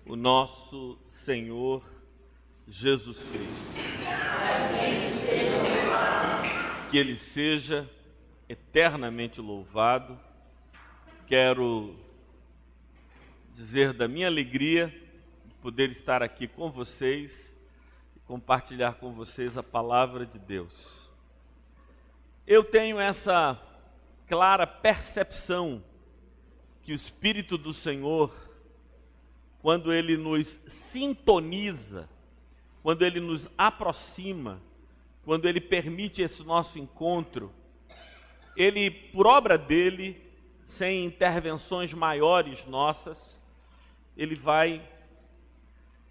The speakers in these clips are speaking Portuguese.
o nosso Senhor Jesus Cristo. Que Ele seja eternamente louvado. Quero dizer da minha alegria de poder estar aqui com vocês e compartilhar com vocês a palavra de Deus. Eu tenho essa clara percepção que o Espírito do Senhor, quando Ele nos sintoniza, quando Ele nos aproxima, quando Ele permite esse nosso encontro, Ele, por obra dEle, sem intervenções maiores nossas, Ele vai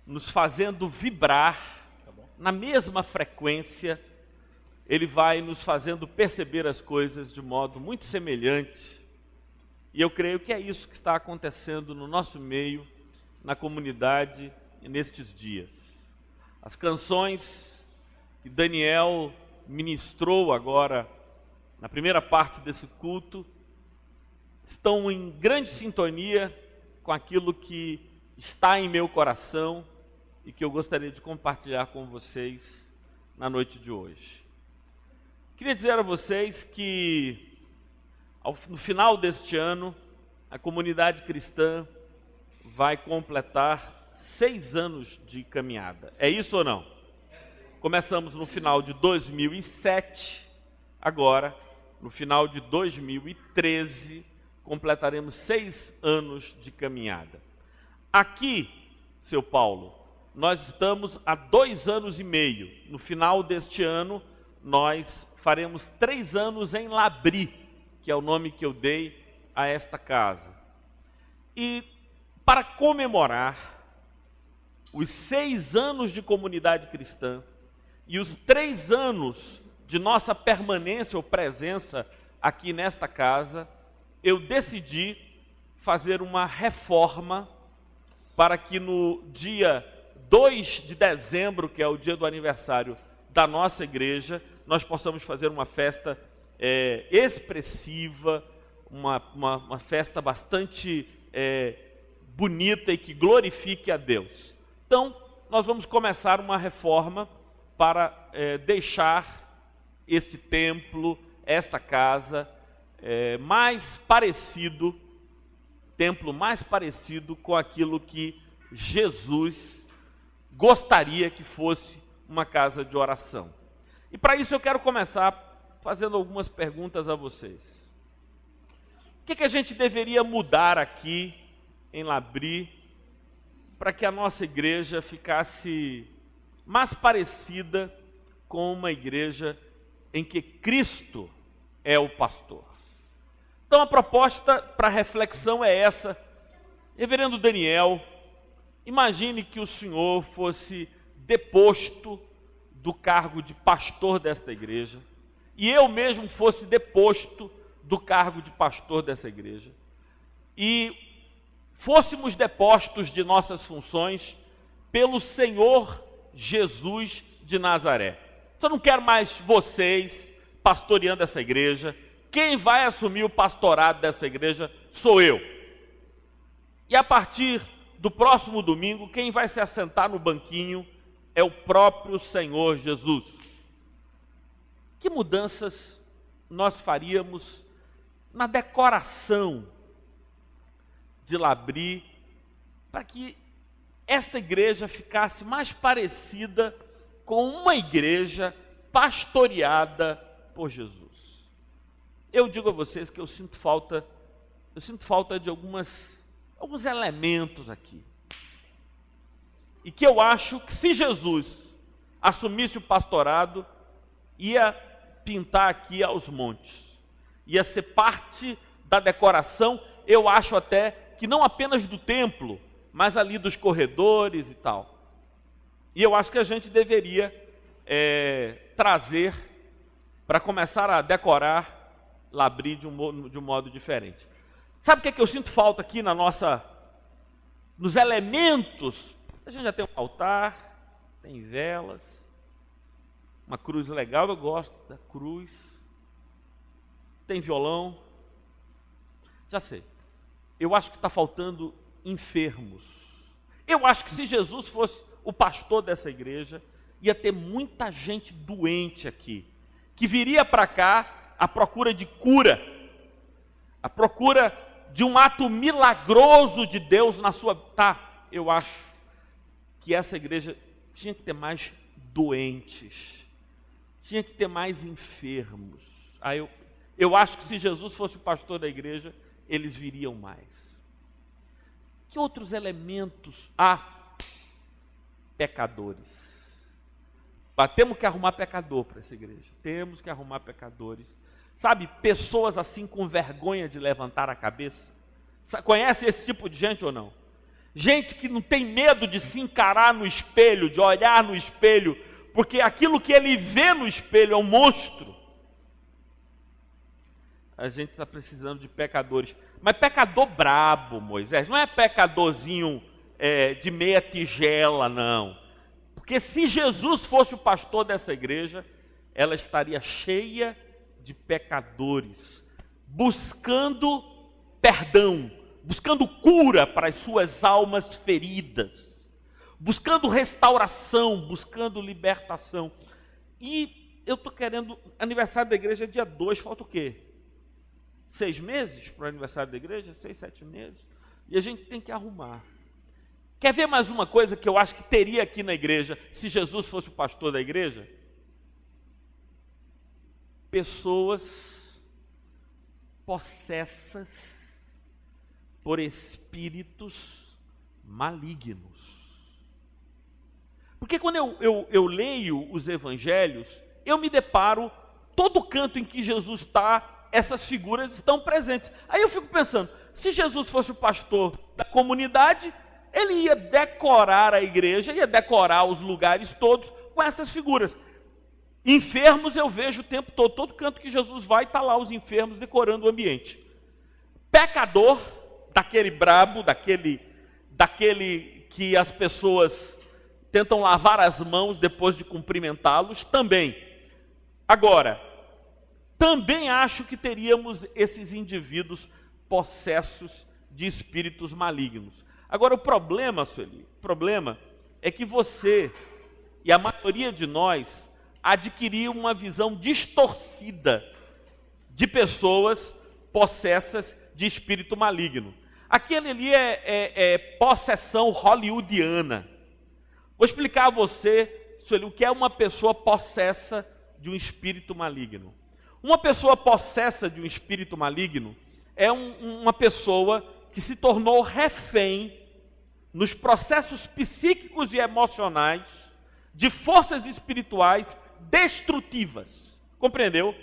nos fazendo vibrar na mesma frequência, Ele vai nos fazendo perceber as coisas de modo muito semelhante. E eu creio que é isso que está acontecendo no nosso meio, na comunidade, nestes dias. As canções que Daniel ministrou agora, na primeira parte desse culto, estão em grande sintonia com aquilo que está em meu coração e que eu gostaria de compartilhar com vocês na noite de hoje. Queria dizer a vocês que no final deste ano, a comunidade cristã vai completar 6 anos de caminhada. É isso ou não? Começamos no final de 2007, agora, no final de 2013, completaremos 6 anos de caminhada. Aqui, seu Paulo, nós estamos há 2 anos e meio. No final deste ano, nós faremos 3 anos em Labri, que é o nome que eu dei a esta casa. E para comemorar os 6 anos de comunidade cristã e os 3 anos de nossa permanência ou presença aqui nesta casa, eu decidi fazer uma reforma para que no dia 2 de dezembro, que é o dia do aniversário da nossa igreja, nós possamos fazer uma festa expressiva, uma festa bastante bonita e que glorifique a Deus. Então, nós vamos começar uma reforma para deixar este templo, esta casa, templo mais parecido com aquilo que Jesus gostaria que fosse uma casa de oração. E para isso eu quero começar fazendo algumas perguntas a vocês. O que a gente deveria mudar aqui em Labri para que a nossa igreja ficasse mais parecida com uma igreja em que Cristo é o pastor? Então a proposta para reflexão é essa. Reverendo Daniel, imagine que o senhor fosse deposto do cargo de pastor desta igreja e eu mesmo fosse deposto do cargo de pastor dessa igreja e fôssemos depostos de nossas funções pelo Senhor Jesus de Nazaré. Eu não quero mais vocês pastoreando essa igreja. Quem vai assumir o pastorado dessa igreja sou eu. E a partir do próximo domingo, quem vai se assentar no banquinho é o próprio Senhor Jesus. Que mudanças nós faríamos na decoração de Labri para que esta igreja ficasse mais parecida com uma igreja pastoreada por Jesus? Eu digo a vocês que eu sinto falta de alguns elementos aqui. E que eu acho que se Jesus assumisse o pastorado, ia pintar aqui aos montes. Ia ser parte da decoração, eu acho até que não apenas do templo, mas ali dos corredores e tal. E eu acho que a gente deveria trazer para começar a decorar Labri de um modo diferente. Sabe o que eu sinto falta aqui nos elementos? A gente já tem um altar, tem velas, uma cruz legal, eu gosto da cruz, tem violão, já sei. Eu acho que está faltando enfermos. Eu acho que se Jesus fosse o pastor dessa igreja, ia ter muita gente doente aqui, que viria para cá à procura de cura, à procura de um ato milagroso de Deus na sua... Tá, eu acho que essa igreja tinha que ter mais doentes, tinha que ter mais enfermos. Eu acho que se Jesus fosse o pastor da igreja, eles viriam mais. Que outros elementos? Pecadores. Temos que arrumar pecador para essa igreja. Temos que arrumar pecadores. Sabe, pessoas assim com vergonha de levantar a cabeça. Conhece esse tipo de gente ou não? Gente que não tem medo de se encarar no espelho, de olhar no espelho, porque aquilo que ele vê no espelho é um monstro. A gente está precisando de pecadores. Mas pecador brabo, Moisés. Não é pecadorzinho de meia tigela, não. Porque se Jesus fosse o pastor dessa igreja, ela estaria cheia de pecadores, buscando perdão, buscando cura para as suas almas feridas, buscando restauração, buscando libertação. E eu estou querendo, aniversário da igreja é dia 2, falta o quê? 6 meses para o aniversário da igreja? 6, 7 meses. E a gente tem que arrumar. Quer ver mais uma coisa que eu acho que teria aqui na igreja, se Jesus fosse o pastor da igreja? Pessoas possessas por espíritos malignos. Porque quando eu leio os evangelhos, eu me deparo, todo canto em que Jesus está, essas figuras estão presentes. Aí eu fico pensando, se Jesus fosse o pastor da comunidade, ele ia decorar a igreja, ia decorar os lugares todos com essas figuras. Enfermos eu vejo o tempo todo, todo canto que Jesus vai, está lá os enfermos decorando o ambiente. Pecador, daquele brabo, daquele que as pessoas tentam lavar as mãos depois de cumprimentá-los, também. Agora, também acho que teríamos esses indivíduos possessos de espíritos malignos. Agora, o problema, Sueli, o problema é que você e a maioria de nós adquiriu uma visão distorcida de pessoas possessas de espírito maligno. Aquele ali é possessão hollywoodiana. Vou explicar a você, Sueli, o que é uma pessoa possessa de um espírito maligno. Uma pessoa possessa de um espírito maligno é uma pessoa que se tornou refém nos processos psíquicos e emocionais de forças espirituais destrutivas. Compreendeu?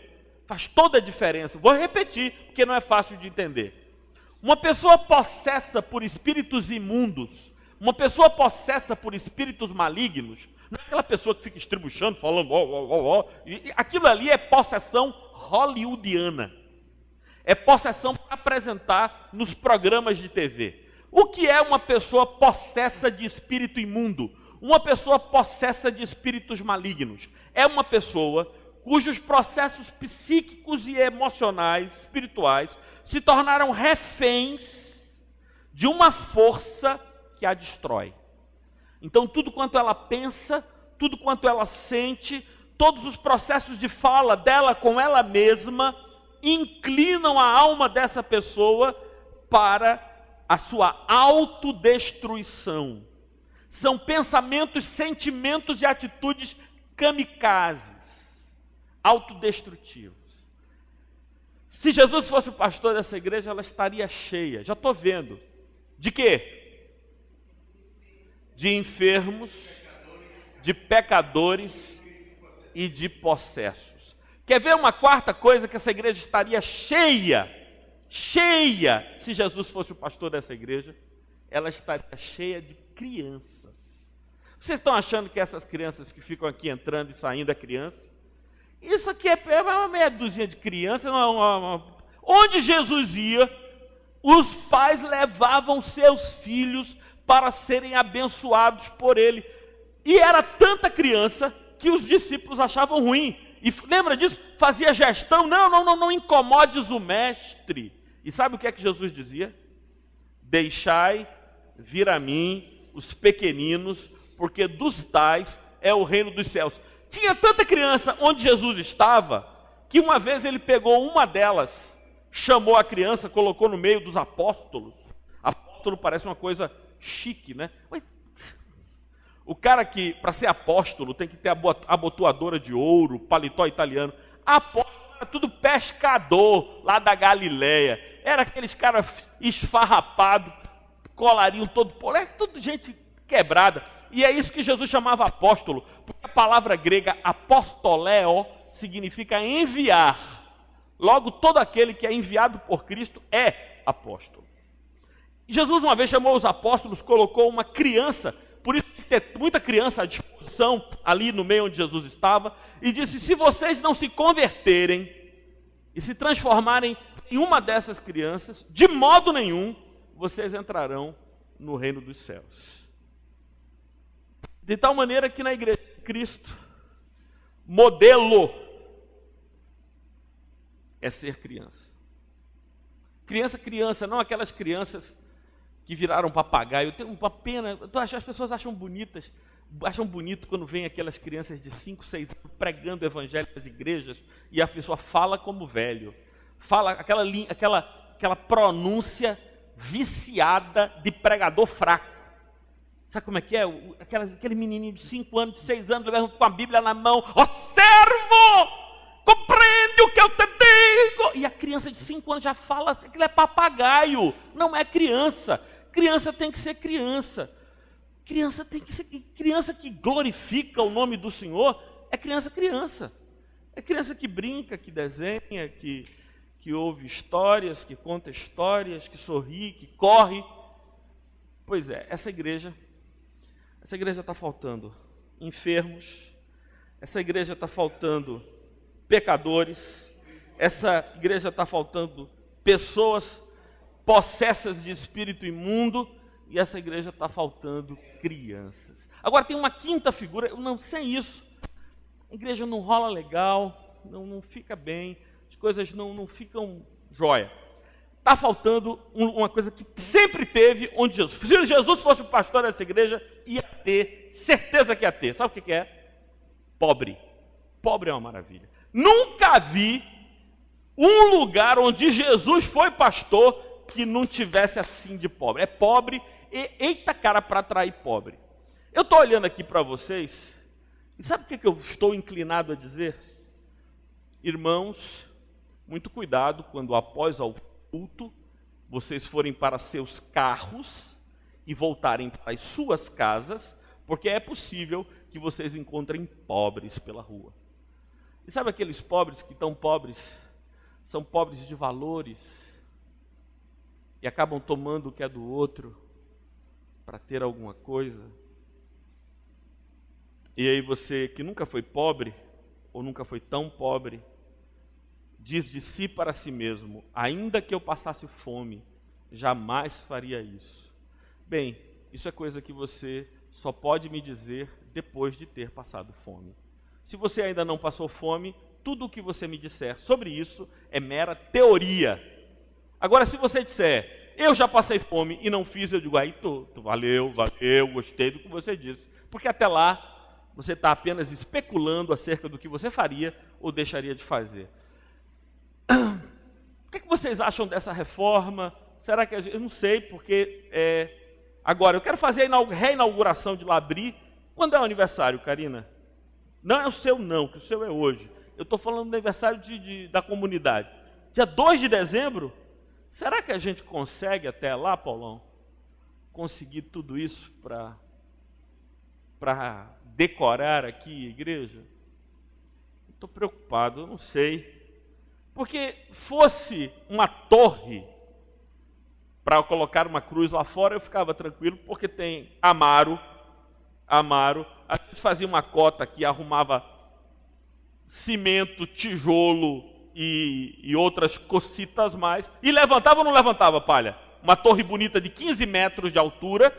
Faz toda a diferença. Vou repetir, porque não é fácil de entender. Uma pessoa possessa por espíritos imundos, uma pessoa possessa por espíritos malignos, não é aquela pessoa que fica estribuchando, falando aquilo ali é possessão hollywoodiana. É possessão para apresentar nos programas de TV. O que é uma pessoa possessa de espírito imundo? Uma pessoa possessa de espíritos malignos é uma pessoa cujos processos psíquicos e emocionais, espirituais, se tornaram reféns de uma força que a destrói. Então, tudo quanto ela pensa, tudo quanto ela sente, todos os processos de fala dela com ela mesma, inclinam a alma dessa pessoa para a sua autodestruição. São pensamentos, sentimentos e atitudes kamikazes, autodestrutivos. Se Jesus fosse o pastor dessa igreja, ela estaria cheia, já estou vendo. De quê? De enfermos, de pecadores e de possessos. Quer ver uma quarta coisa que essa igreja estaria cheia, se Jesus fosse o pastor dessa igreja? Ela estaria cheia de crianças. Vocês estão achando que essas crianças que ficam aqui entrando e saindo é criança? Isso aqui é uma meia dúzia de crianças. Onde Jesus ia, os pais levavam seus filhos para serem abençoados por ele. E era tanta criança que os discípulos achavam ruim. E lembra disso? Fazia gestão. Não incomodes o mestre. E sabe o que é que Jesus dizia? Deixai vir a mim os pequeninos, porque dos tais é o reino dos céus. Tinha tanta criança onde Jesus estava, que uma vez ele pegou uma delas, chamou a criança, colocou no meio dos apóstolos. Apóstolo parece uma coisa chique, né? O cara que, para ser apóstolo, tem que ter abotoadora de ouro, paletó italiano. Apóstolo era tudo pescador lá da Galileia. Era aqueles caras esfarrapados, colarinho todo, tudo gente quebrada. E é isso que Jesus chamava apóstolo, porque a palavra grega apostoléo significa enviar. Logo, todo aquele que é enviado por Cristo é apóstolo. Jesus uma vez chamou os apóstolos, colocou uma criança, por isso tem que ter muita criança à disposição ali no meio onde Jesus estava, e disse: se vocês não se converterem e se transformarem em uma dessas crianças, de modo nenhum vocês entrarão no reino dos céus. De tal maneira que na igreja de Cristo, modelo é ser criança. Criança, não aquelas crianças que viraram papagaio. Eu tenho uma pena, as pessoas acham bonito quando vem aquelas crianças de 5, 6 anos pregando o evangelho nas igrejas e a pessoa fala como velho. Fala aquela pronúncia viciada de pregador fraco. Sabe como é que é? Aquele menininho de 5 anos, de 6 anos, com a Bíblia na mão. Ó servo, compreende o que eu te digo. E a criança de 5 anos já fala assim, que ele é papagaio. Não é criança. Criança tem que ser criança. Criança tem que ser criança que glorifica o nome do Senhor. É criança. É criança que brinca, que desenha, que ouve histórias, que conta histórias, que sorri, que corre. Pois é, essa igreja está faltando enfermos, essa igreja está faltando pecadores, essa igreja está faltando pessoas possessas de espírito imundo, e essa igreja está faltando crianças. Agora tem uma quinta figura, sem isso, a igreja não rola legal, não fica bem, as coisas não ficam jóia. Está faltando uma coisa que sempre teve onde Jesus. Se Jesus fosse o pastor dessa igreja, ia ter, certeza que ia ter. Sabe o que é? Pobre. Pobre é uma maravilha. Nunca vi um lugar onde Jesus foi pastor que não tivesse assim de pobre. É pobre e eita cara para atrair pobre. Eu estou olhando aqui para vocês, e sabe o que eu estou inclinado a dizer? Irmãos, muito cuidado quando após ao culto, vocês forem para seus carros e voltarem para as suas casas, porque é possível que vocês encontrem pobres pela rua. E sabe aqueles pobres que estão pobres? São pobres de valores e acabam tomando o que é do outro para ter alguma coisa. E aí você que nunca foi pobre, ou nunca foi tão pobre, diz de si para si mesmo: ainda que eu passasse fome, jamais faria isso. Bem, isso é coisa que você só pode me dizer depois de ter passado fome. Se você ainda não passou fome, tudo o que você me disser sobre isso é mera teoria. Agora, se você disser: eu já passei fome e não fiz, eu digo: aí valeu, gostei do que você disse. Porque até lá, você está apenas especulando acerca do que você faria ou deixaria de fazer. O que vocês acham dessa reforma? Será que eu não sei, porque agora eu quero fazer a reinauguração de Labri. Quando é o aniversário, Karina? Não é o seu não, que o seu é hoje. Eu estou falando do aniversário da comunidade. Dia 2 de dezembro? Será que a gente consegue até lá, Paulão, conseguir tudo isso para decorar aqui a igreja? Estou preocupado, eu não sei. Porque fosse uma torre para colocar uma cruz lá fora, eu ficava tranquilo, porque tem Amaro, a gente fazia uma cota aqui, arrumava cimento, tijolo e outras cocitas mais, e levantava ou não levantava, Palha? Uma torre bonita de 15 metros de altura,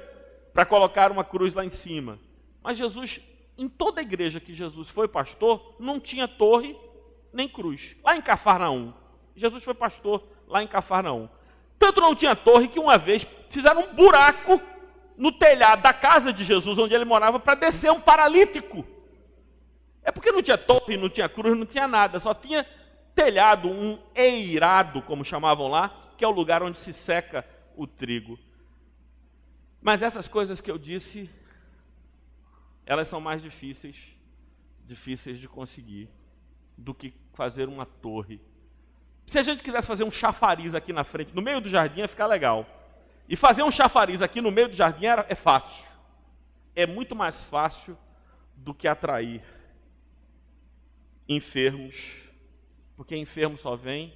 para colocar uma cruz lá em cima. Mas Jesus, em toda a igreja que Jesus foi pastor, não tinha torre nem cruz. Lá em Cafarnaum, Jesus foi pastor lá em Cafarnaum. Tanto não tinha torre que uma vez fizeram um buraco no telhado da casa de Jesus, onde ele morava, para descer um paralítico. É porque não tinha torre, não tinha cruz, não tinha nada, só tinha telhado, um eirado, como chamavam lá, que é o lugar onde se seca o trigo. Mas essas coisas que eu disse, elas são mais difíceis de conseguir do que fazer uma torre. Se a gente quisesse fazer um chafariz aqui na frente, no meio do jardim, ia ficar legal. E fazer um chafariz aqui no meio do jardim é fácil. É muito mais fácil do que atrair enfermos, porque enfermo só vem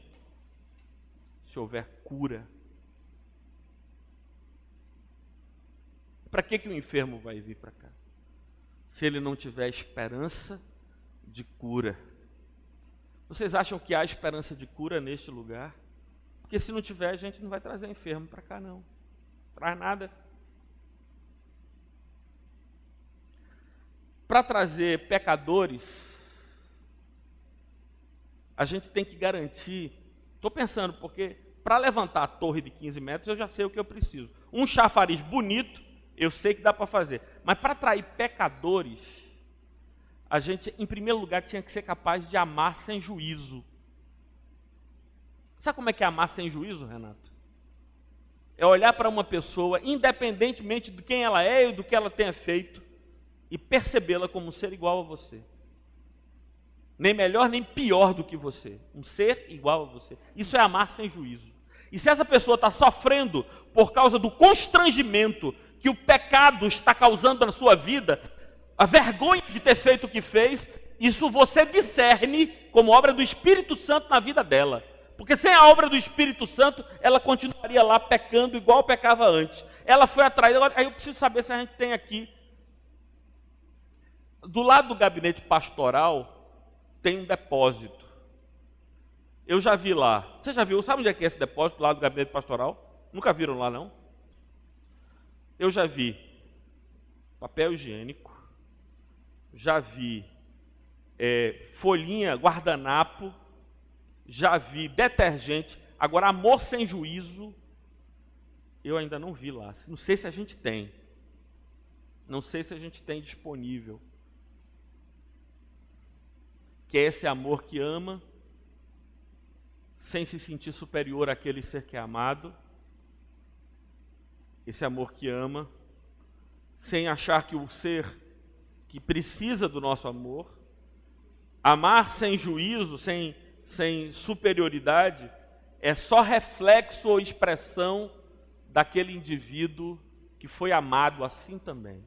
se houver cura. Para que o enfermo vai vir para cá? Se ele não tiver esperança de cura. Vocês acham que há esperança de cura neste lugar? Porque se não tiver, a gente não vai trazer enfermo para cá, não. Traz nada. Para trazer pecadores, a gente tem que garantir. Estou pensando, porque para levantar a torre de 15 metros, eu já sei o que eu preciso. Um chafariz bonito, eu sei que dá para fazer. Mas para atrair pecadores, a gente, em primeiro lugar, tinha que ser capaz de amar sem juízo. Sabe como é que é amar sem juízo, Renato? É olhar para uma pessoa, independentemente de quem ela é e do que ela tenha feito, e percebê-la como um ser igual a você. Nem melhor, nem pior do que você. Um ser igual a você. Isso é amar sem juízo. E se essa pessoa está sofrendo por causa do constrangimento que o pecado está causando na sua vida, a vergonha de ter feito o que fez, isso você discerne como obra do Espírito Santo na vida dela. Porque sem a obra do Espírito Santo, ela continuaria lá pecando igual pecava antes. Ela foi atraída. Agora, aí eu preciso saber se a gente tem aqui, do lado do gabinete pastoral, tem um depósito. Eu já vi lá. Você já viu? Sabe onde é que é esse depósito, do lado do gabinete pastoral? Nunca viram lá, não? Eu já vi papel higiênico, já vi folhinha, guardanapo, já vi detergente. Agora, amor sem juízo, eu ainda não vi lá. Não sei se a gente tem. Não sei se a gente tem disponível. Que é esse amor que ama, sem se sentir superior àquele ser que é amado. Esse amor que ama, sem achar que o ser que precisa do nosso amor. Amar sem juízo, sem superioridade, é só reflexo ou expressão daquele indivíduo que foi amado assim também.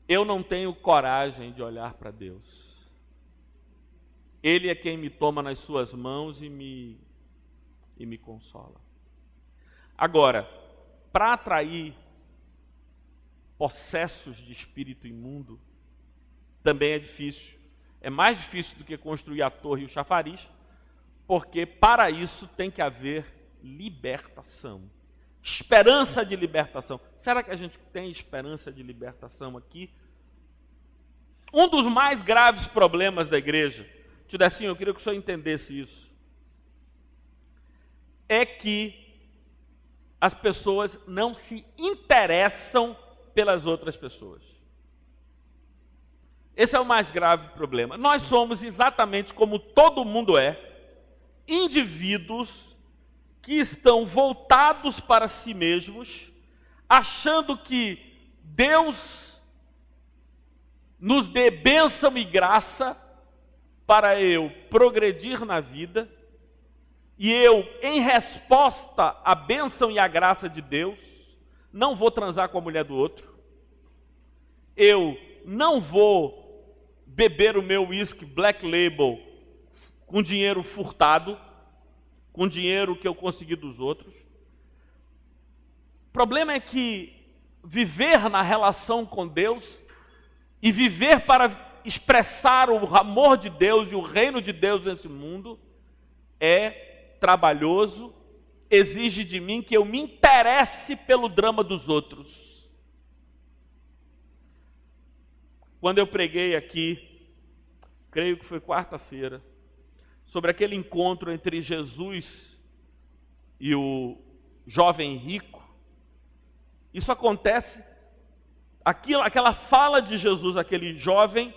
Eu não tenho coragem de olhar para Deus. Ele é quem me toma nas suas mãos e me consola. Agora, para atrair possessos de espírito imundo, também é difícil. É mais difícil do que construir a torre e o chafariz, porque para isso tem que haver libertação. Esperança de libertação. Será que a gente tem esperança de libertação aqui? Um dos mais graves problemas da igreja, tio Decinho, eu queria que o senhor entendesse isso, é que as pessoas não se interessam pelas outras pessoas. Esse é o mais grave problema. Nós somos exatamente como todo mundo é, indivíduos que estão voltados para si mesmos, achando que Deus nos dê bênção e graça para eu progredir na vida, e eu, em resposta à bênção e à graça de Deus, não vou transar com a mulher do outro, eu não vou beber o meu whisky Black Label com dinheiro furtado, com dinheiro que eu consegui dos outros. O problema é que viver na relação com Deus e viver para expressar o amor de Deus e o reino de Deus nesse mundo é trabalhoso, exige de mim que eu me interesse pelo drama dos outros. Quando eu preguei aqui, creio que foi quarta-feira, sobre aquele encontro entre Jesus e o jovem rico, Isso acontece, aquela fala de Jesus, aquele jovem,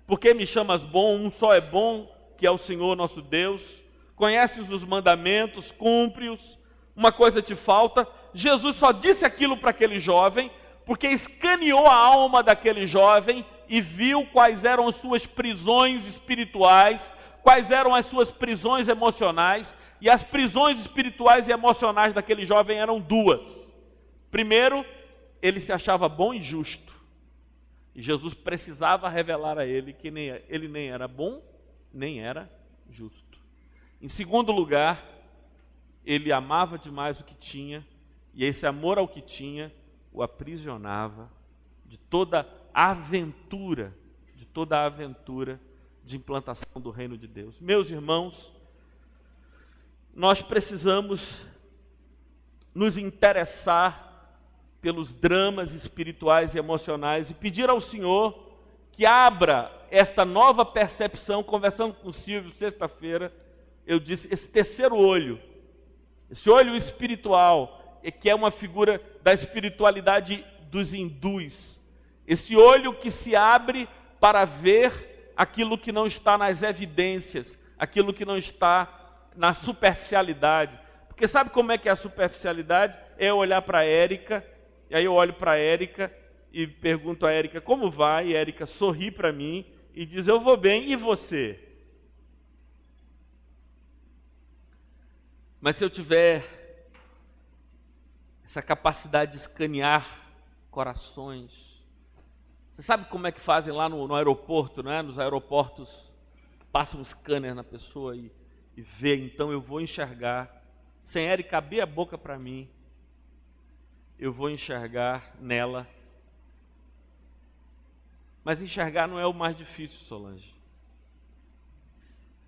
por que me chamas bom? Um só é bom, que é o Senhor nosso Deus. Conheces os mandamentos, cumpre-os. Uma coisa te falta. Jesus só disse aquilo para aquele jovem, porque escaneou a alma daquele jovem e viu quais eram as suas prisões espirituais, quais eram as suas prisões emocionais. E as prisões espirituais e emocionais daquele jovem eram duas. Primeiro, ele se achava bom e justo. E Jesus precisava revelar a ele que ele nem era bom, nem era justo. Em segundo lugar, ele amava demais o que tinha, e esse amor ao que tinha o aprisionava de toda a aventura, de implantação do reino de Deus. Meus irmãos, nós precisamos nos interessar pelos dramas espirituais e emocionais e pedir ao Senhor que abra esta nova percepção. Conversando com o Silvio sexta-feira, eu disse, esse terceiro olho, esse olho espiritual, que é uma figura da espiritualidade dos hindus, esse olho que se abre para ver aquilo que não está nas evidências, aquilo que não está na superficialidade. Porque sabe como é que é a superficialidade? É eu olhar para a Érica, e aí eu olho para a Érica e pergunto a Érica como vai, e a Érica sorri para mim e diz, eu vou bem, e você? Mas se eu tiver essa capacidade de escanear corações, você sabe como é que fazem lá no aeroporto, não é? Nos aeroportos, passam um scanner na pessoa e vê, então eu vou enxergar, sem Érica abrir a boca para mim, eu vou enxergar nela. Mas enxergar não é o mais difícil, Solange.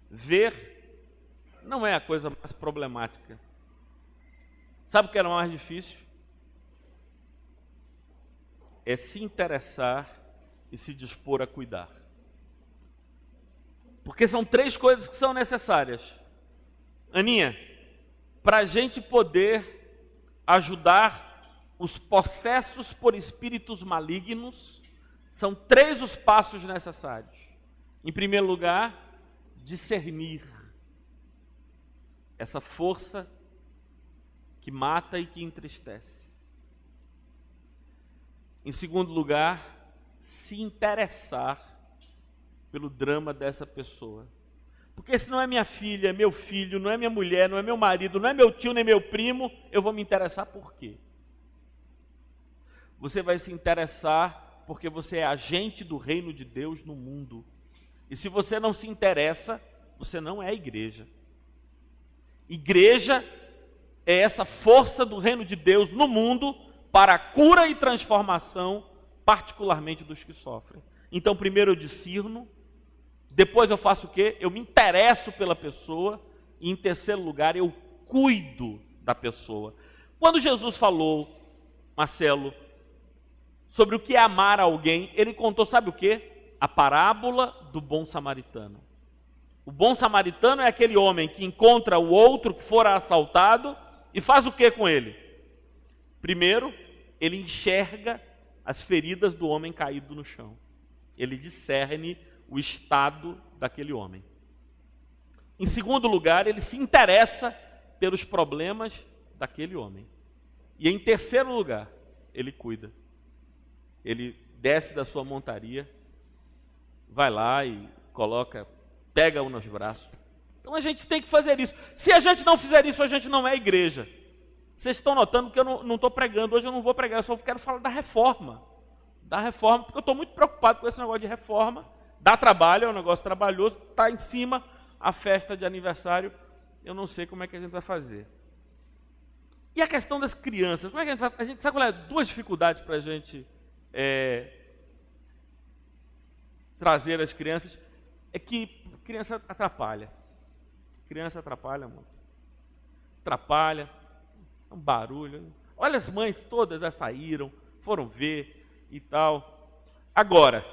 Ver não é a coisa mais problemática. Sabe o que era mais difícil? É se interessar e se dispor a cuidar. Porque são três coisas que são necessárias. Aninha, para a gente poder ajudar os possessos por espíritos malignos, são três os passos necessários. Em primeiro lugar, discernir essa força que mata e que entristece. Em segundo lugar, se interessar pelo drama dessa pessoa. Porque se não é minha filha, é meu filho, não é minha mulher, não é meu marido, não é meu tio, nem meu primo, eu vou me interessar por quê? Você vai se interessar porque você é agente do reino de Deus no mundo. E se você não se interessa, você não é igreja. Igreja é essa força do reino de Deus no mundo para a cura e transformação, particularmente dos que sofrem. Então, primeiro eu discerno, depois eu faço o quê? Eu me interesso pela pessoa, e em terceiro lugar eu cuido da pessoa. Quando Jesus falou, Marcelo, sobre o que é amar alguém, ele contou, sabe o quê? A parábola do bom samaritano. O bom samaritano é aquele homem que encontra o outro que fora assaltado e faz o quê com ele? Primeiro, ele enxerga as feridas do homem caído no chão. Ele discerne o estado daquele homem. Em segundo lugar, ele se interessa pelos problemas daquele homem. E em terceiro lugar, ele cuida. Ele desce da sua montaria, vai lá e pega-o nos braços. Então a gente tem que fazer isso. Se a gente não fizer isso, a gente não é igreja. Vocês estão notando que eu não estou pregando, hoje eu não vou pregar, eu só quero falar da reforma. Da reforma, porque eu estou muito preocupado com esse negócio de reforma. Dá trabalho, é um negócio trabalhoso, está em cima a festa de aniversário, eu não sei como é que a gente vai fazer. E a questão das crianças, como é que a gente vai? A gente sabe qual é? Duas dificuldades para a gente trazer as crianças, é que criança atrapalha. Criança atrapalha muito. Atrapalha, é um barulho. Olha, as mães todas já saíram, foram ver e tal. Agora,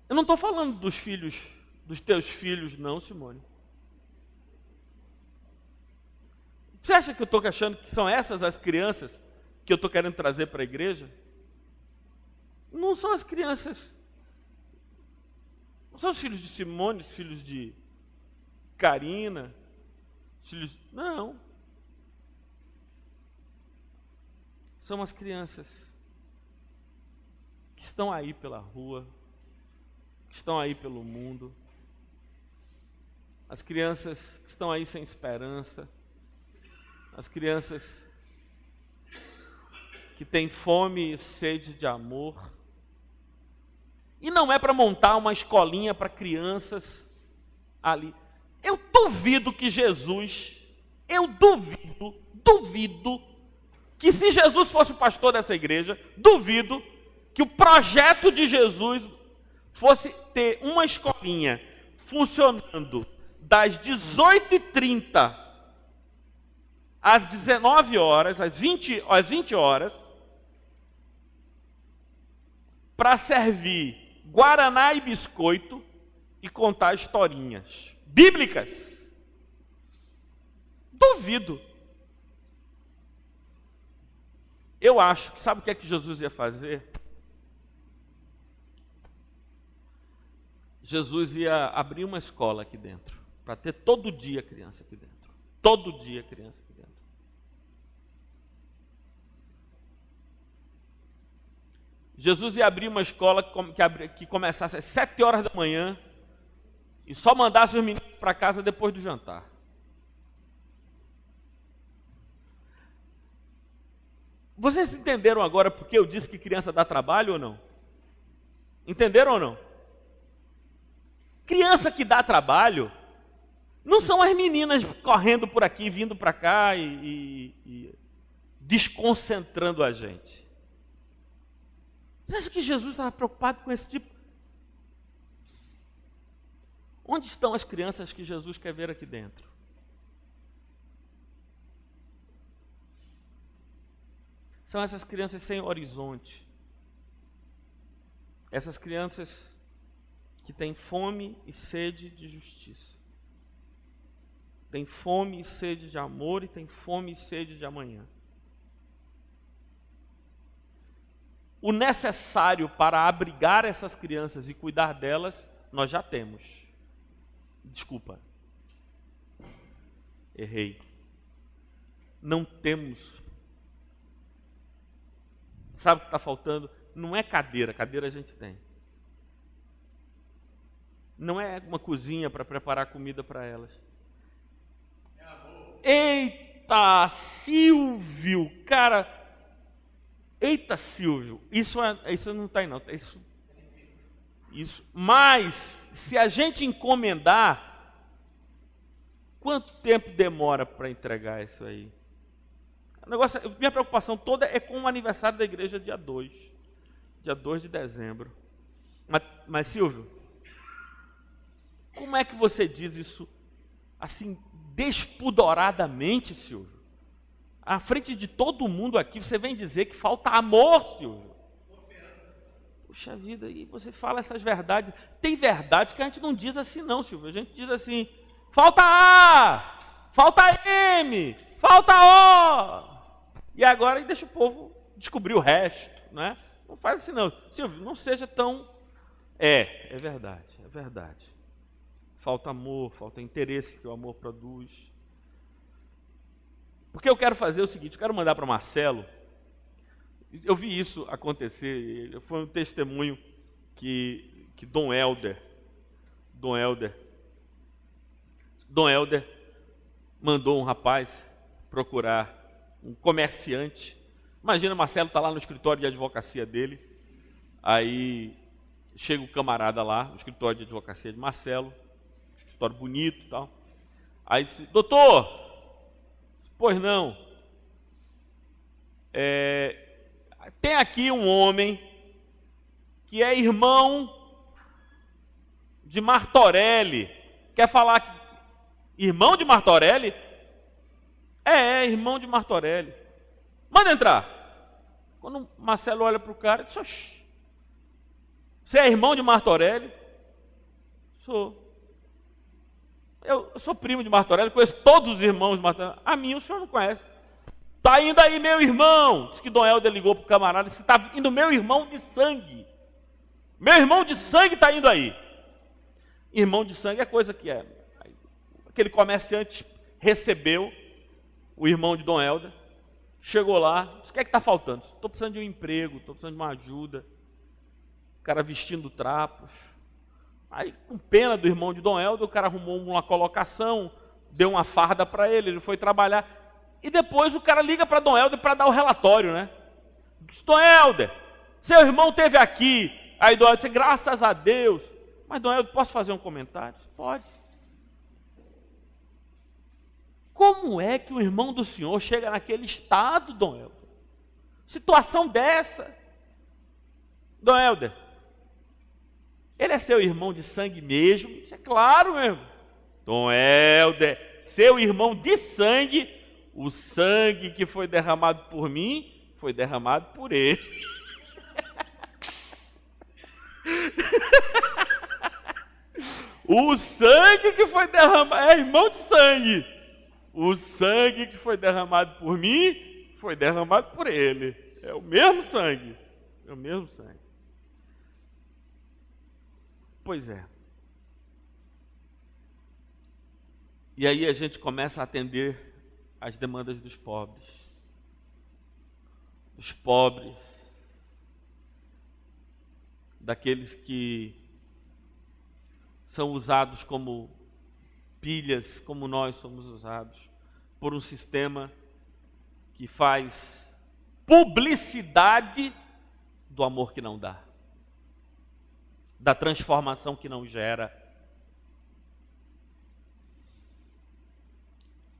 eu não estou falando dos teus filhos não, Simone. Você acha que eu estou achando que são essas as crianças que eu estou querendo trazer para a igreja não são as crianças, não são os filhos de Simone, os filhos de Karina, os filhos... Não. São as crianças que estão aí pela rua, que estão aí pelo mundo, as crianças que estão aí sem esperança, as crianças que têm fome e sede de amor. E não é para montar uma escolinha para crianças ali. Eu duvido que Jesus, duvido que se Jesus fosse o pastor dessa igreja, duvido que o projeto de Jesus fosse ter uma escolinha funcionando das 18h30 às 19 horas, às 20 horas, para servir guaraná e biscoito e contar historinhas bíblicas. Duvido. Eu acho que, sabe o que é que Jesus ia fazer? Jesus ia abrir uma escola aqui dentro, para ter todo dia criança aqui dentro. Todo dia criança aqui dentro. Jesus ia abrir uma escola que começasse às 7 horas da manhã e só mandasse os meninos para casa depois do jantar. Vocês entenderam agora porque eu disse que criança dá trabalho ou não? Entenderam ou não? Criança que dá trabalho não são as meninas correndo por aqui, vindo para cá e desconcentrando a gente. Você acha que Jesus estava preocupado com esse tipo? Onde estão as crianças que Jesus quer ver aqui dentro? São essas crianças sem horizonte. Essas crianças que têm fome e sede de justiça. Têm fome e sede de amor e têm fome e sede de amanhã. O necessário para abrigar essas crianças e cuidar delas, nós já temos. Desculpa. Errei. Não temos. Sabe o que está faltando? Não é cadeira, cadeira a gente tem. Não é uma cozinha para preparar comida para elas. Eita, Silvio, cara. Eita, Silvio, isso não está aí não. Isso. Mas, se a gente encomendar, quanto tempo demora para entregar isso aí? Minha preocupação toda é com o aniversário da igreja dia 2 de dezembro. Mas Silvio, como é que você diz isso assim, despudoradamente, Silvio? À frente de todo mundo aqui, você vem dizer que falta amor, Silvio. Puxa vida, e você fala essas verdades. Tem verdade que a gente não diz assim não, Silvio. A gente diz assim, falta A, falta M, falta O. E agora deixa o povo descobrir o resto, né? Não faz assim não. Silvio, não seja tão... É verdade. Falta amor, falta interesse que o amor produz. Porque eu quero fazer o seguinte, eu quero mandar para Marcelo, eu vi isso acontecer, foi um testemunho que Dom Helder mandou um rapaz procurar um comerciante. Imagina, Marcelo está lá no escritório de advocacia dele, aí chega o camarada lá, no escritório de advocacia de Marcelo, escritório bonito e tal, aí disse, doutor, pois não, tem aqui um homem que é irmão de Martorelli, quer falar que... Irmão de Martorelli? Irmão de Martorelli. Manda entrar. Quando Marcelo olha para o cara, diz, oxi, você é irmão de Martorelli? Sou. Eu sou primo de Martorelli, conheço todos os irmãos de Martorelli. A mim o senhor não conhece. Está indo aí meu irmão. Diz que Dom Helder ligou para o camarada e disse: está indo meu irmão de sangue. Meu irmão de sangue está indo aí. Irmão de sangue é coisa que é. Aquele comerciante recebeu o irmão de Dom Helder, chegou lá, disse: o que é que está faltando? Estou precisando de um emprego, estou precisando de uma ajuda. O cara vestindo trapos. Aí, com pena do irmão de Dom Helder, o cara arrumou uma colocação, deu uma farda para ele foi trabalhar. E depois o cara liga para Dom Helder para dar o relatório, né? Diz: Dom Helder, seu irmão esteve aqui. Aí Dom Helder disse: graças a Deus. Mas Dom Helder, posso fazer um comentário? Pode. Como é que o irmão do senhor chega naquele estado, Dom Helder? Situação dessa. Dom Helder, ele é seu irmão de sangue mesmo? Isso é claro, meu irmão. Dom Helder, seu irmão de sangue, o sangue que foi derramado por mim, foi derramado por ele. O sangue que foi derramado, é irmão de sangue. O sangue que foi derramado por mim, foi derramado por ele. É o mesmo sangue. É o mesmo sangue. Pois é. E aí a gente começa a atender as demandas dos pobres. Dos pobres. Daqueles que são usados como pilhas, como nós somos usados, por um sistema que faz publicidade do amor que não dá, da transformação que não gera.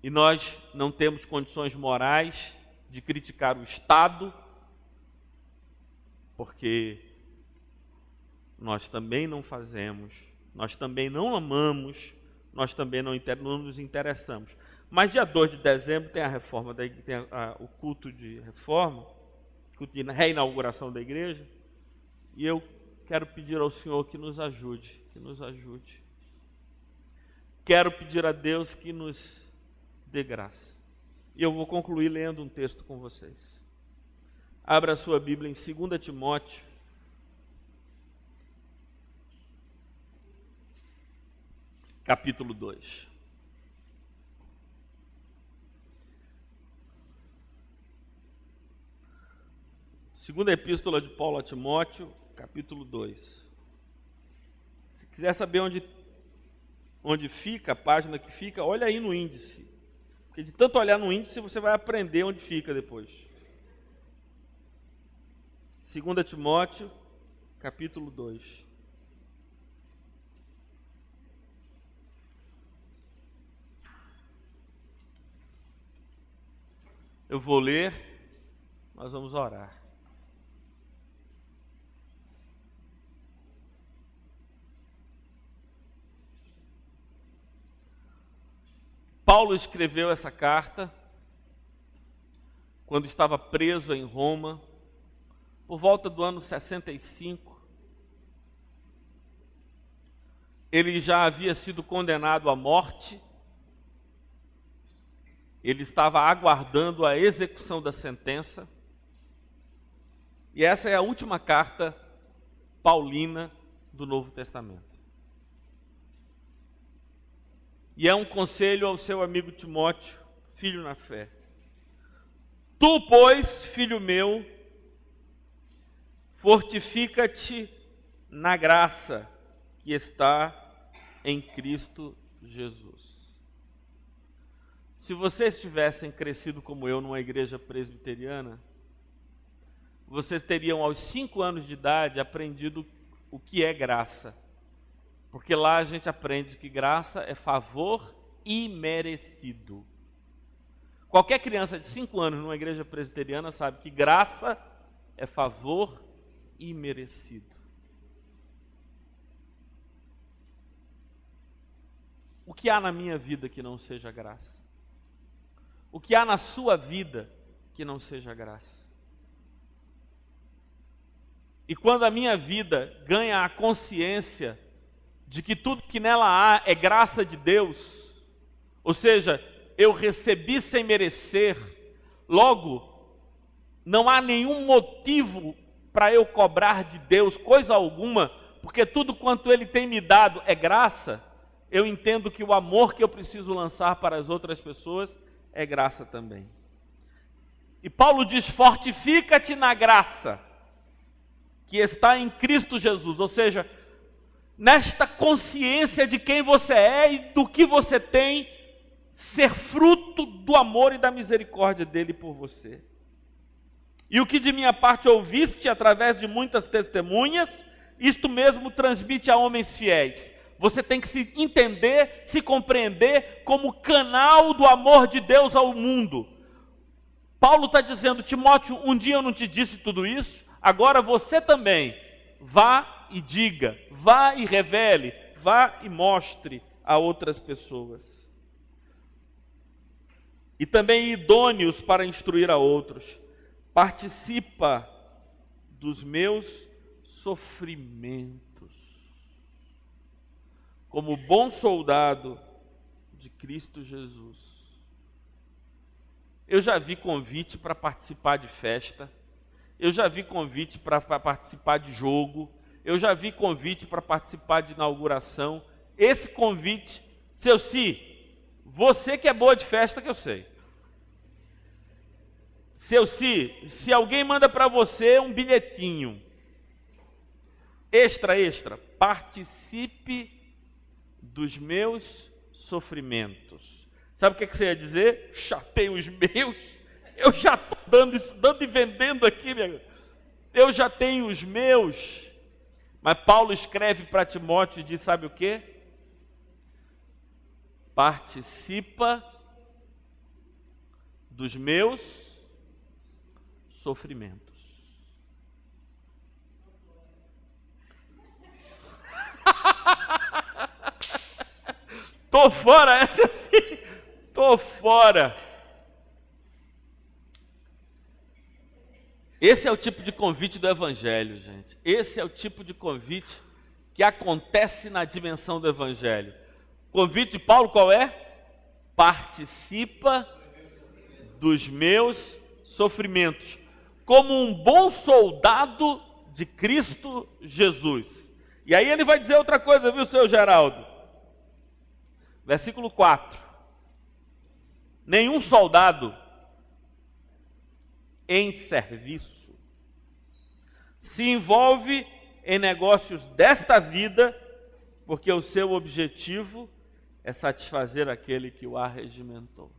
E nós não temos condições morais de criticar o Estado, porque nós também não fazemos, nós também não amamos, nós também não nos interessamos. Mas dia 2 de dezembro tem a reforma o culto de reforma, culto de reinauguração da igreja, e eu quero pedir ao Senhor que nos ajude, Quero pedir a Deus que nos dê graça. E eu vou concluir lendo um texto com vocês. Abra a sua Bíblia em 2 Timóteo, capítulo 2. Segunda Epístola de Paulo a Timóteo, capítulo 2. Se quiser saber onde fica, a página que fica, olha aí no índice. Porque de tanto olhar no índice, você vai aprender onde fica depois. 2 Timóteo, capítulo 2. Eu vou ler, nós vamos orar. Paulo escreveu essa carta quando estava preso em Roma, por volta do ano 65. Ele já havia sido condenado à morte. Ele estava aguardando a execução da sentença. E essa é a última carta paulina do Novo Testamento. E é um conselho ao seu amigo Timóteo, filho na fé. Tu, pois, filho meu, fortifica-te na graça que está em Cristo Jesus. Se vocês tivessem crescido como eu numa igreja presbiteriana, vocês teriam aos 5 anos de idade aprendido o que é graça. Porque lá a gente aprende que graça é favor imerecido. Qualquer criança de 5 anos numa igreja presbiteriana sabe que graça é favor imerecido. O que há na minha vida que não seja graça? O que há na sua vida que não seja graça? E quando a minha vida ganha a consciência de que tudo que nela há é graça de Deus, ou seja, eu recebi sem merecer, Logo, não há nenhum motivo para eu cobrar de Deus coisa alguma, porque tudo quanto Ele tem me dado é graça. Eu entendo que o amor que eu preciso lançar para as outras pessoas é graça também. E Paulo diz: fortifica-te na graça que está em Cristo Jesus, ou seja, nesta consciência de quem você é e do que você tem, ser fruto do amor e da misericórdia dele por você. E o que de minha parte ouviste através de muitas testemunhas, isto mesmo transmite a homens fiéis. Você tem que se entender, se compreender como canal do amor de Deus ao mundo. Paulo está dizendo: Timóteo, um dia eu não te disse tudo isso, agora você também vá e diga, vá e revele, vá e mostre a outras pessoas. E também idôneos para instruir a outros. Participa dos meus sofrimentos, como bom soldado de Cristo Jesus. Eu já vi convite para participar de festa, eu já vi convite para participar de jogo, eu já vi convite para participar de inauguração. Esse convite, seu Si, você que é boa de festa, que eu sei. Seu Si, se alguém manda para você um bilhetinho, extra, participe dos meus sofrimentos. Sabe o que você ia dizer? Chatei os meus. Eu já estou dando e vendendo aqui, eu já tenho os meus. Mas Paulo escreve para Timóteo e diz: sabe o quê? Participa dos meus sofrimentos. Tô fora, essa eu sim. Tô fora. Esse é o tipo de convite do Evangelho, gente. Esse é o tipo de convite que acontece na dimensão do Evangelho. O convite de Paulo qual é? Participa dos meus sofrimentos, como um bom soldado de Cristo Jesus. E aí ele vai dizer outra coisa, viu, seu Geraldo? Versículo 4. Nenhum soldado em serviço se envolve em negócios desta vida, porque o seu objetivo é satisfazer aquele que o arregimentou.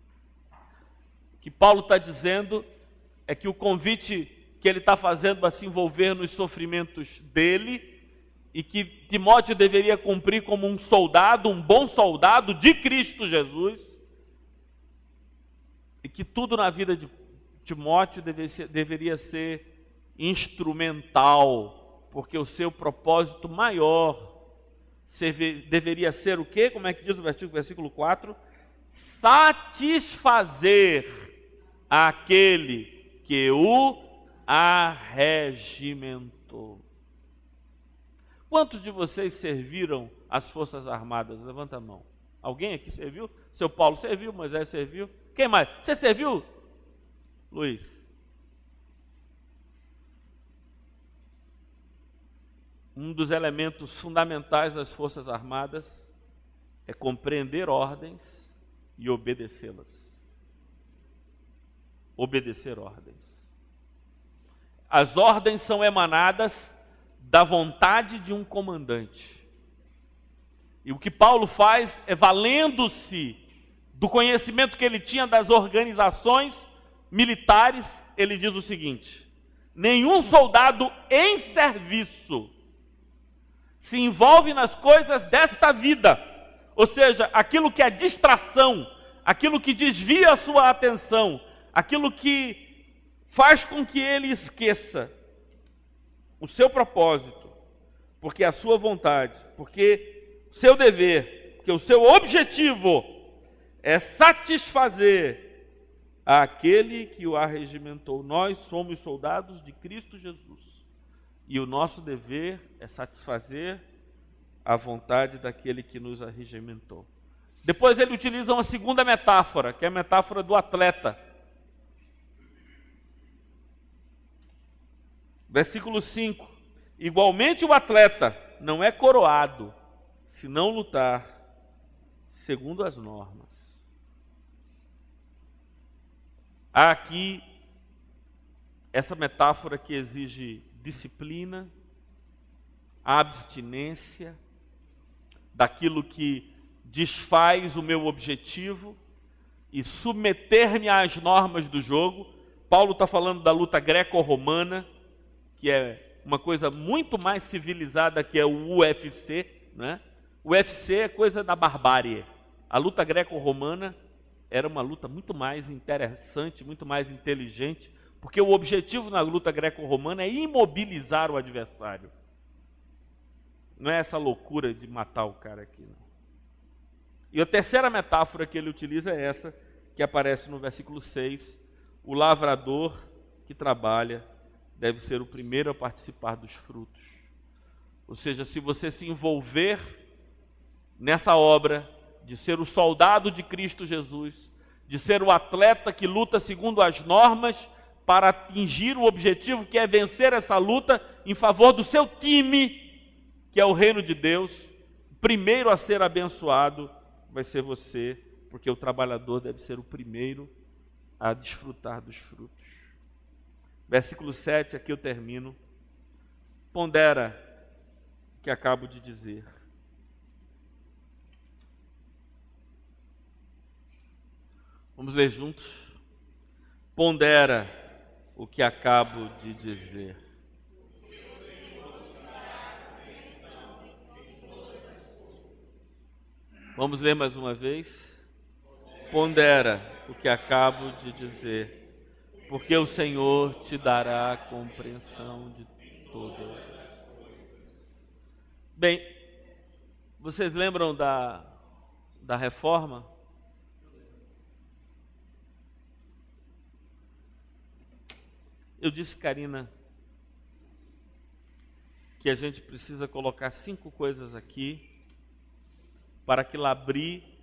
O que Paulo está dizendo é que o convite que ele está fazendo a se envolver nos sofrimentos dele, e que Timóteo deveria cumprir como um soldado, um bom soldado de Cristo Jesus, e que tudo na vida de Timóteo deveria ser instrumental, porque o seu propósito maior deveria ser o quê? Como é que diz o versículo 4? Satisfazer aquele que o arregimentou. Quantos de vocês serviram as Forças Armadas? Levanta a mão. Alguém aqui serviu? Seu Paulo serviu, Moisés serviu. Quem mais? Você serviu, Luiz? Um dos elementos fundamentais das Forças Armadas é compreender ordens e obedecê-las. Obedecer ordens. As ordens são emanadas da vontade de um comandante. E o que Paulo faz é, valendo-se do conhecimento que ele tinha das organizações militares, ele diz o seguinte: nenhum soldado em serviço se envolve nas coisas desta vida, ou seja, aquilo que é distração, aquilo que desvia a sua atenção, aquilo que faz com que ele esqueça o seu propósito, porque a sua vontade, porque o seu dever, porque o seu objetivo é satisfazer aquele que o arregimentou. Nós somos soldados de Cristo Jesus, e o nosso dever é satisfazer a vontade daquele que nos arregimentou. Depois ele utiliza uma segunda metáfora, que é a metáfora do atleta. Versículo 5. Igualmente o atleta não é coroado se não lutar segundo as normas. Há aqui essa metáfora que exige disciplina, abstinência daquilo que desfaz o meu objetivo e submeter-me às normas do jogo. Paulo está falando da luta greco-romana, que é uma coisa muito mais civilizada que é o UFC, né? O UFC é coisa da barbárie. A luta greco-romana era uma luta muito mais interessante, muito mais inteligente, porque o objetivo na luta greco-romana é imobilizar o adversário. Não é essa loucura de matar o cara aqui, não. E a terceira metáfora que ele utiliza é essa, que aparece no versículo 6. O lavrador que trabalha deve ser o primeiro a participar dos frutos. Ou seja, se você se envolver nessa obra de ser o soldado de Cristo Jesus, de ser o atleta que luta segundo as normas para atingir o objetivo que é vencer essa luta em favor do seu time, que é o reino de Deus, o primeiro a ser abençoado vai ser você, porque o trabalhador deve ser o primeiro a desfrutar dos frutos. Versículo 7, aqui eu termino. Pondera o que acabo de dizer. Vamos ler juntos? Pondera o que acabo de dizer. Vamos ler mais uma vez? Pondera o que acabo de dizer, porque o Senhor te dará compreensão de todas as coisas. Bem, vocês lembram da reforma? Eu disse, Karina, que a gente precisa colocar 5 coisas aqui para que Labri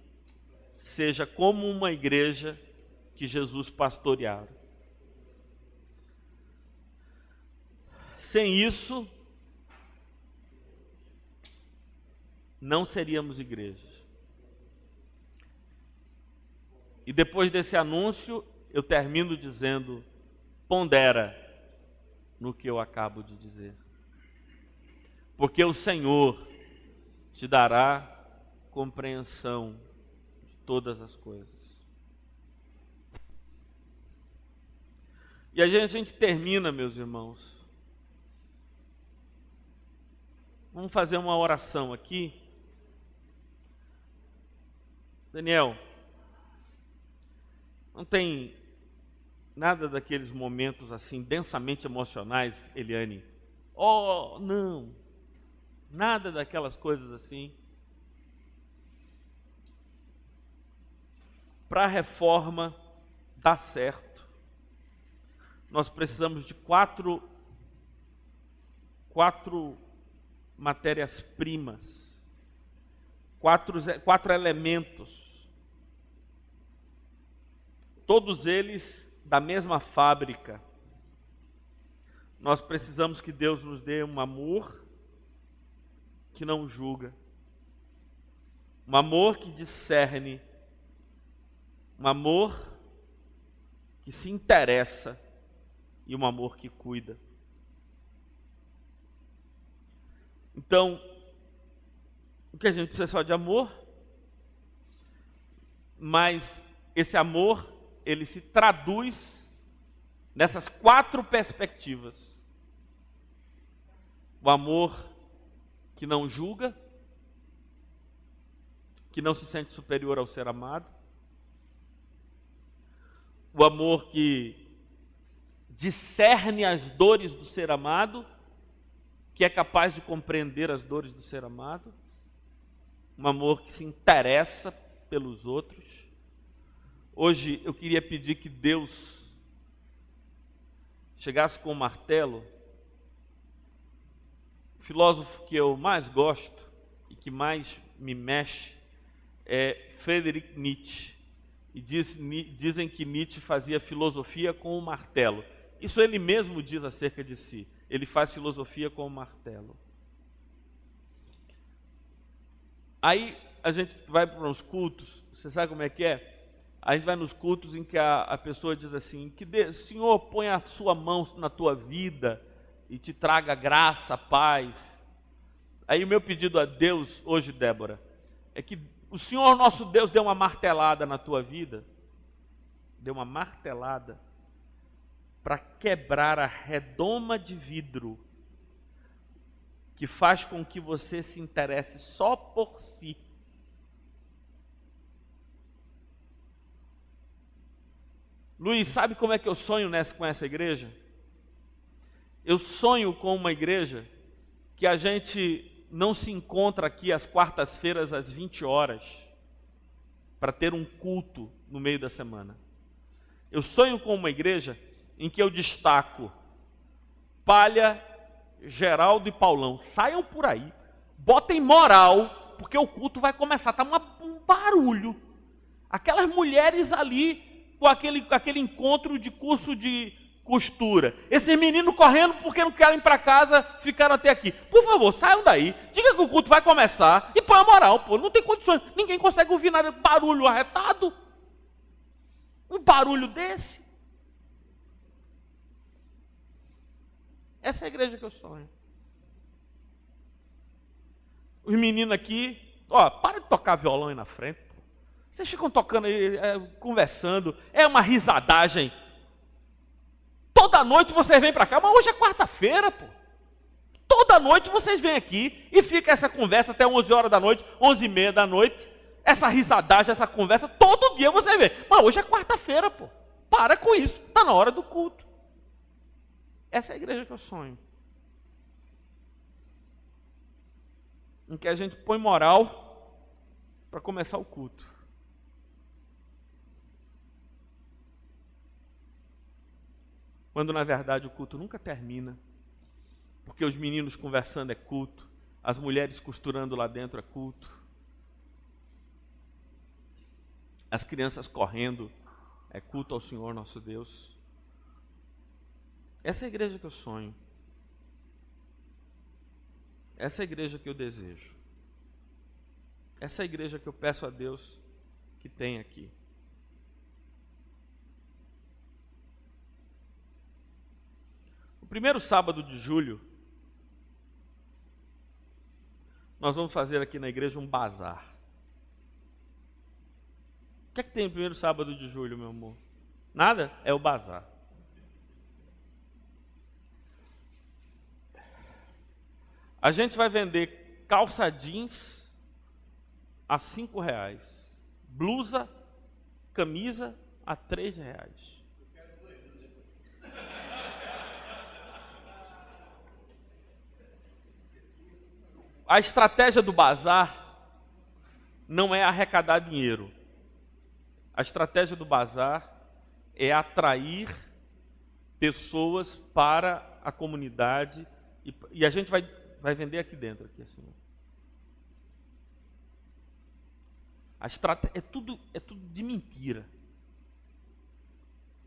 seja como uma igreja que Jesus pastoreava. Sem isso, não seríamos igrejas. E depois desse anúncio, eu termino dizendo: pondera no que eu acabo de dizer, porque o Senhor te dará compreensão de todas as coisas. E a gente termina, meus irmãos. Vamos fazer uma oração aqui. Daniel, não tem nada daqueles momentos assim densamente emocionais, Eliane? Oh, não. Nada daquelas coisas assim. Para a reforma dar certo, nós precisamos de quatro matérias-primas, quatro elementos, todos eles da mesma fábrica. Nós precisamos que Deus nos dê um amor que não julga, um amor que discerne, um amor que se interessa e um amor que cuida. Então, o que a gente precisa é só de amor, mas esse amor, ele se traduz nessas 4 perspectivas. O amor que não julga, que não se sente superior ao ser amado. O amor que discerne as dores do ser amado, que é capaz de compreender as dores do ser amado. Um amor que se interessa pelos outros. Hoje eu queria pedir que Deus chegasse com o martelo. O filósofo que eu mais gosto e que mais me mexe é Friedrich Nietzsche. E dizem que Nietzsche fazia filosofia com o martelo. Isso ele mesmo diz acerca de si. Ele faz filosofia com o martelo. Aí a gente vai para uns cultos, você sabe como é que é? A gente vai nos cultos em que a pessoa diz assim, Senhor, põe a sua mão na tua vida e te traga graça, paz. Aí o meu pedido a Deus hoje, Débora, é que o Senhor nosso Deus dê uma martelada na tua vida, dê uma martelada para quebrar a redoma de vidro que faz com que você se interesse só por si. Luiz, sabe como é que eu sonho com essa igreja? Eu sonho com uma igreja que a gente não se encontra aqui às quartas-feiras às 20 horas para ter um culto no meio da semana. Eu sonho com uma igreja em que eu destaco Palha, Geraldo e Paulão. Saiam por aí, botem moral, porque o culto vai começar. Está um barulho. Aquelas mulheres ali com aquele encontro de curso de costura. Esses meninos correndo porque não querem ir para casa, ficaram até aqui. Por favor, saiam daí. Diga que o culto vai começar e põe a moral, pô. Não tem condições. Ninguém consegue ouvir nada. Barulho arretado. Um barulho desse. Essa é a igreja que eu sonho. Os meninos aqui, para de tocar violão aí na frente. Pô. Vocês ficam tocando aí, conversando. É uma risadagem. Toda noite vocês vêm para cá, mas hoje é quarta-feira, pô. Toda noite vocês vêm aqui e fica essa conversa até 11 horas da noite, 11h30 da noite. Essa risadagem, essa conversa, todo dia vocês vêm. Mas hoje é quarta-feira, pô. Para com isso, está na hora do culto. Essa é a igreja que eu sonho. Em que a gente põe moral para começar o culto. Quando na verdade o culto nunca termina. Porque os meninos conversando é culto, as mulheres costurando lá dentro é culto, as crianças correndo é culto ao Senhor nosso Deus. Essa é a igreja que eu sonho. Essa é a igreja que eu desejo. Essa é a igreja que eu peço a Deus que tem aqui. No primeiro sábado de julho, nós vamos fazer aqui na igreja um bazar. O que é que tem no primeiro sábado de julho, meu amor? Nada? É o bazar. A gente vai vender calça jeans a R$5, blusa, camisa a R$3. A estratégia do bazar não é arrecadar dinheiro. A estratégia do bazar é atrair pessoas para a comunidade e a gente vai vender aqui dentro, aqui assim. A estratégia é tudo de mentira.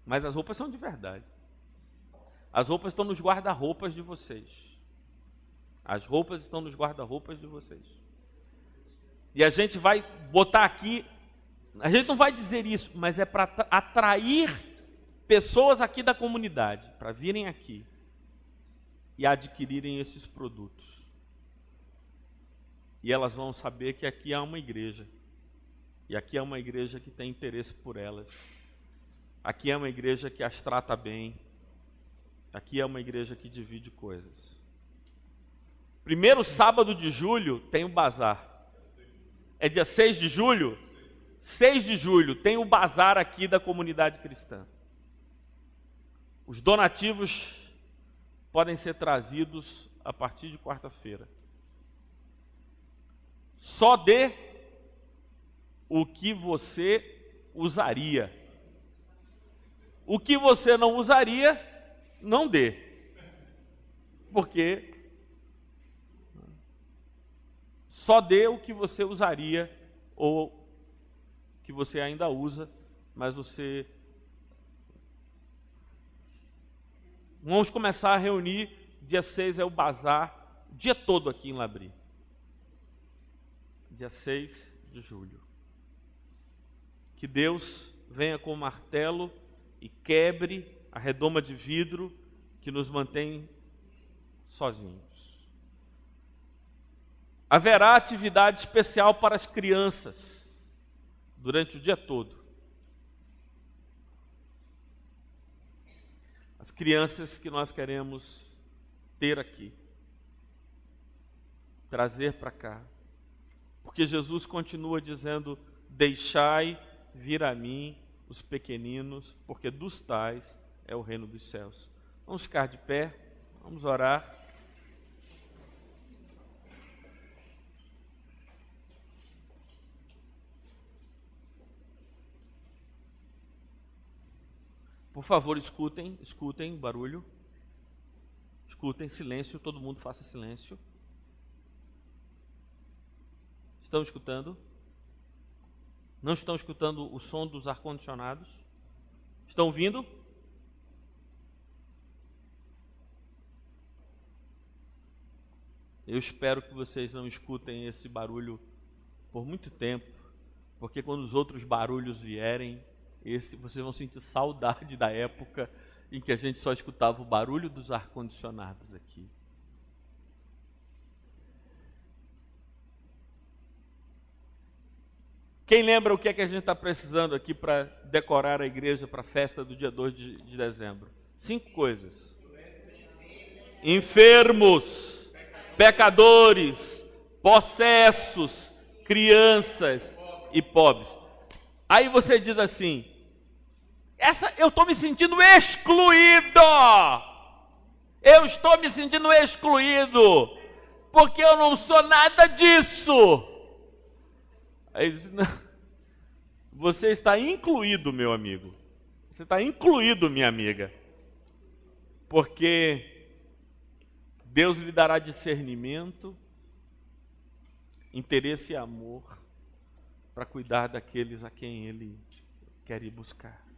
Mas as roupas são de verdade. As roupas estão nos guarda-roupas de vocês. As roupas estão nos guarda-roupas de vocês. E a gente vai botar aqui, a gente não vai dizer isso, mas é para atrair pessoas aqui da comunidade, para virem aqui e adquirirem esses produtos. E elas vão saber que aqui há uma igreja. E aqui é uma igreja que tem interesse por elas. Aqui é uma igreja que as trata bem. Aqui é uma igreja que divide coisas. Primeiro sábado de julho tem o bazar. É dia 6 de julho? 6 de julho tem o bazar aqui da comunidade cristã. Os donativos podem ser trazidos a partir de quarta-feira. Só dê o que você usaria. O que você não usaria, não dê. Porque só dê o que você usaria ou que você ainda usa, mas você Vamos começar a reunir, dia 6 é o bazar, o dia todo aqui em Labri. Dia 6 de julho. Que Deus venha com o martelo e quebre a redoma de vidro que nos mantém sozinhos. Haverá atividade especial para as crianças durante o dia todo. As crianças que nós queremos ter aqui, trazer para cá. Porque Jesus continua dizendo: deixai vir a mim os pequeninos, porque dos tais é o reino dos céus. Vamos ficar de pé, vamos orar. Por favor, escutem o barulho. Escutem, silêncio, todo mundo faça silêncio. Estão escutando? Não estão escutando o som dos ar-condicionados? Estão ouvindo? Eu espero que vocês não escutem esse barulho por muito tempo, porque quando os outros barulhos vierem, vocês vão sentir saudade da época em que a gente só escutava o barulho dos ar-condicionados aqui. Quem lembra o que é que a gente está precisando aqui para decorar a igreja para a festa do dia 2 de dezembro? 5 coisas. Enfermos, pecadores, possessos, crianças e pobres. Aí você diz assim: eu estou me sentindo excluído. Eu estou me sentindo excluído, porque eu não sou nada disso. Aí diz: não, você está incluído, meu amigo. Você está incluído, minha amiga. Porque Deus lhe dará discernimento, interesse e amor para cuidar daqueles a quem Ele quer ir buscar.